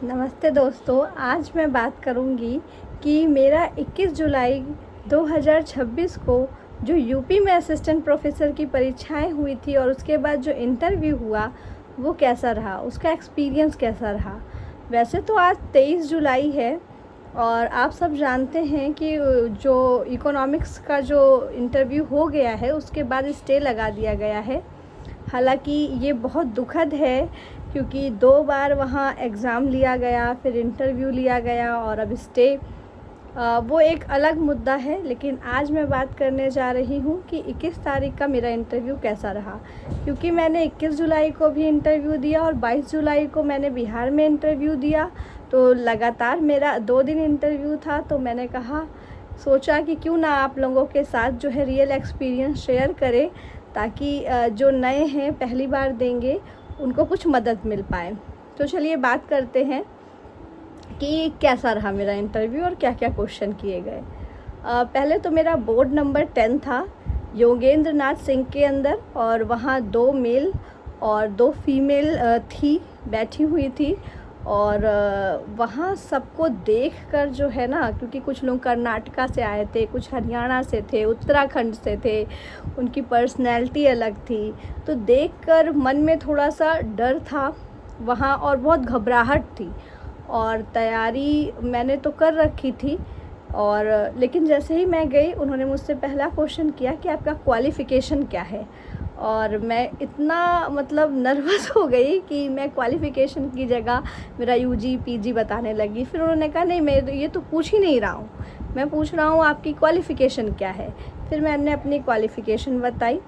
नमस्ते दोस्तों, आज मैं बात करूंगी कि मेरा 21 जुलाई 2026 को जो यूपी में असिस्टेंट प्रोफेसर की परीक्षाएं हुई थी और उसके बाद जो इंटरव्यू हुआ वो कैसा रहा, उसका एक्सपीरियंस कैसा रहा। वैसे तो आज 23 जुलाई है और आप सब जानते हैं कि जो इकोनॉमिक्स का जो इंटरव्यू हो गया है उसके बाद स्टे लगा दिया गया है। हालांकि ये बहुत दुखद है क्योंकि 2 बार वहाँ एग्ज़ाम लिया गया, फिर इंटरव्यू लिया गया और अब स्टे। वो एक अलग मुद्दा है, लेकिन आज मैं बात करने जा रही हूँ कि 21 तारीख का मेरा इंटरव्यू कैसा रहा। क्योंकि मैंने 21 जुलाई को भी इंटरव्यू दिया और 22 जुलाई को मैंने बिहार में इंटरव्यू दिया, तो लगातार मेरा 2 दिन इंटरव्यू था। तो मैंने सोचा कि क्यों ना आप लोगों के साथ जो है रियल एक्सपीरियंस शेयर करें, ताकि जो नए हैं पहली बार देंगे उनको कुछ मदद मिल पाए। तो चलिए बात करते हैं कि कैसा रहा मेरा इंटरव्यू और क्या क्या क्वेश्चन किए गए। पहले तो मेरा बोर्ड नंबर 10 था योगेंद्र नाथ सिंह के अंदर, और वहाँ 2 मेल और 2 फीमेल थी बैठी हुई थी। और वहाँ सबको देखकर जो है ना, क्योंकि कुछ लोग कर्नाटका से आए थे, कुछ हरियाणा से थे, उत्तराखंड से थे, उनकी पर्सनैलिटी अलग थी, तो देखकर मन में थोड़ा सा डर था वहाँ और बहुत घबराहट थी। और तैयारी मैंने तो कर रखी थी, और लेकिन जैसे ही मैं गई उन्होंने मुझसे पहला क्वेश्चन किया कि आपका क्वालिफ़िकेशन क्या है। और मैं इतना नर्वस हो गई कि मैं क्वालिफ़िकेशन की जगह मेरा यूजी पीजी बताने लगी। फिर उन्होंने कहा नहीं, मैं ये तो पूछ ही नहीं रहा हूँ, मैं पूछ रहा हूँ आपकी क्वालिफ़िकेशन क्या है। फिर मैंने अपनी क्वालिफ़िकेशन बताई,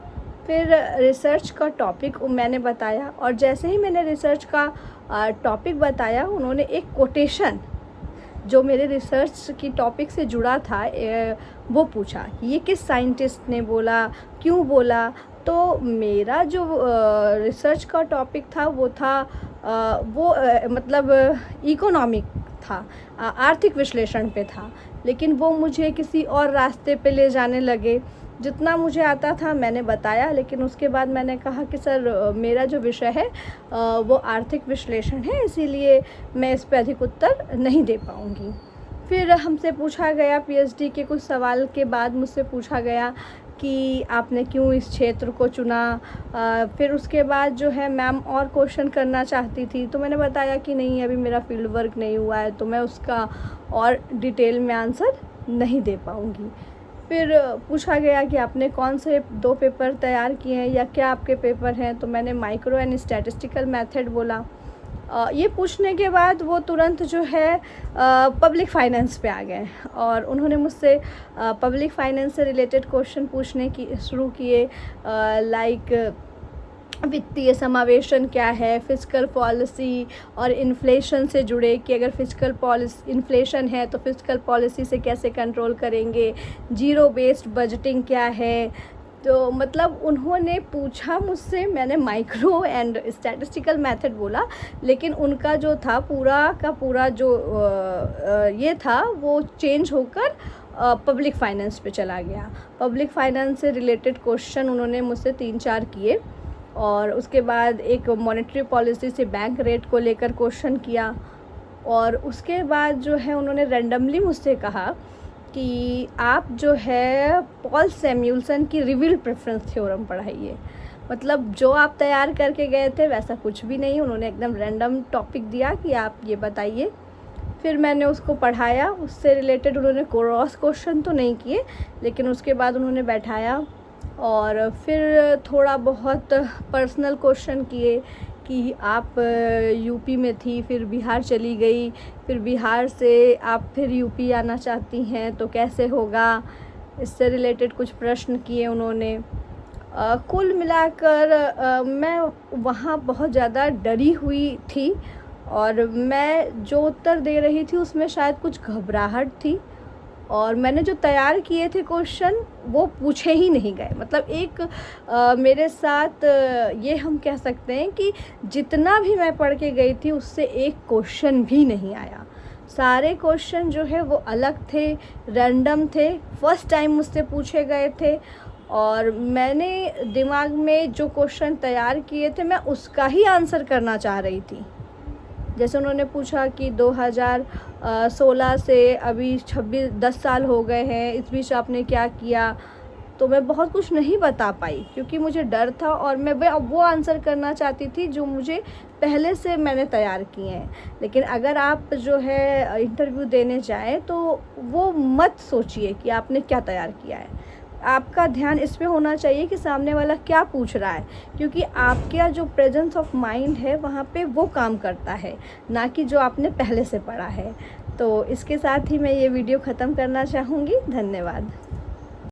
फिर रिसर्च का टॉपिक मैंने बताया, और जैसे ही मैंने रिसर्च का टॉपिक बताया उन्होंने एक कोटेशन जो मेरे रिसर्च की टॉपिक से जुड़ा था वो पूछा, ये किस साइंटिस्ट ने बोला, क्यों बोला। तो मेरा जो रिसर्च का टॉपिक था वो था इकोनॉमिक था, आर्थिक विश्लेषण पे था, लेकिन वो मुझे किसी और रास्ते पे ले जाने लगे। जितना मुझे आता था मैंने बताया, लेकिन उसके बाद मैंने कहा कि सर मेरा जो विषय है वो आर्थिक विश्लेषण है, इसीलिए मैं इस पे अधिक उत्तर नहीं दे पाऊँगी। फिर हमसे पूछा गया, पीएचडी के कुछ सवाल के बाद मुझसे पूछा गया कि आपने क्यों इस क्षेत्र को चुना। फिर उसके बाद जो है मैम और क्वेश्चन करना चाहती थी, तो मैंने बताया कि नहीं, अभी मेरा फील्ड वर्क नहीं हुआ है, तो मैं उसका और डिटेल में आंसर नहीं दे पाऊँगी। फिर पूछा गया कि आपने कौन से 2 पेपर तैयार किए हैं या क्या आपके पेपर हैं, तो मैंने माइक्रो एंड स्टैटिस्टिकल मेथड बोला। ये पूछने के बाद वो तुरंत जो है पब्लिक फाइनेंस पे आ गए और उन्होंने मुझसे पब्लिक फाइनेंस से रिलेटेड क्वेश्चन पूछने की शुरू किए, लाइक वित्तीय समावेशन क्या है, फिस्कल पॉलिसी और इन्फ्लेशन से जुड़े, कि अगर फिस्कल पॉलिसी इन्फ्लेशन है तो फिस्कल पॉलिसी से कैसे कंट्रोल करेंगे, जीरो बेस्ड बजटिंग क्या है। तो उन्होंने पूछा मुझसे, मैंने माइक्रो एंड स्टैटिस्टिकल मेथड बोला, लेकिन उनका जो था पूरा का पूरा जो ये था वो चेंज होकर पब्लिक फाइनेंस पे चला गया। पब्लिक फाइनेंस से रिलेटेड क्वेश्चन उन्होंने मुझसे 3-4 किए, और उसके बाद एक मॉनेटरी पॉलिसी से बैंक रेट को लेकर क्वेश्चन किया, और उसके बाद जो है उन्होंने रैंडमली मुझसे कहा कि आप जो है पॉल सैमुअल्सन की रिवील्ड प्रेफरेंस थ्योरम पढ़ाइए। जो आप तैयार करके गए थे वैसा कुछ भी नहीं, उन्होंने एकदम रैंडम टॉपिक दिया कि आप ये बताइए। फिर मैंने उसको पढ़ाया, उससे रिलेटेड उन्होंने क्रॉस क्वेश्चन तो नहीं किए, लेकिन उसके बाद उन्होंने बैठाया और फिर थोड़ा बहुत पर्सनल क्वेश्चन किए कि आप यूपी में थी, फिर बिहार चली गई, फिर बिहार से आप फिर यूपी आना चाहती हैं तो कैसे होगा, इससे रिलेटेड कुछ प्रश्न किए उन्होंने। कुल मिलाकर मैं वहाँ बहुत ज़्यादा डरी हुई थी, और मैं जो उत्तर दे रही थी उसमें शायद कुछ घबराहट थी, और मैंने जो तैयार किए थे क्वेश्चन वो पूछे ही नहीं गए। एक मेरे साथ ये हम कह सकते हैं कि जितना भी मैं पढ़ के गई थी उससे एक क्वेश्चन भी नहीं आया। सारे क्वेश्चन जो है वो अलग थे, रैंडम थे, फर्स्ट टाइम मुझसे पूछे गए थे, और मैंने दिमाग में जो क्वेश्चन तैयार किए थे मैं उसका ही आंसर करना चाह रही थी। जैसे उन्होंने पूछा कि 2016 से अभी 10 साल हो गए हैं, इस बीच आपने क्या किया, तो मैं बहुत कुछ नहीं बता पाई क्योंकि मुझे डर था और मैं वो आंसर करना चाहती थी जो मुझे पहले से मैंने तैयार किए हैं। लेकिन अगर आप जो है इंटरव्यू देने जाएं तो वो मत सोचिए कि आपने क्या तैयार किया है। आपका ध्यान इस पे होना चाहिए कि सामने वाला क्या पूछ रहा है, क्योंकि आपका जो प्रेजेंस ऑफ माइंड है वहाँ पे वो काम करता है, ना कि जो आपने पहले से पढ़ा है। तो इसके साथ ही मैं ये वीडियो ख़त्म करना चाहूँगी। धन्यवाद।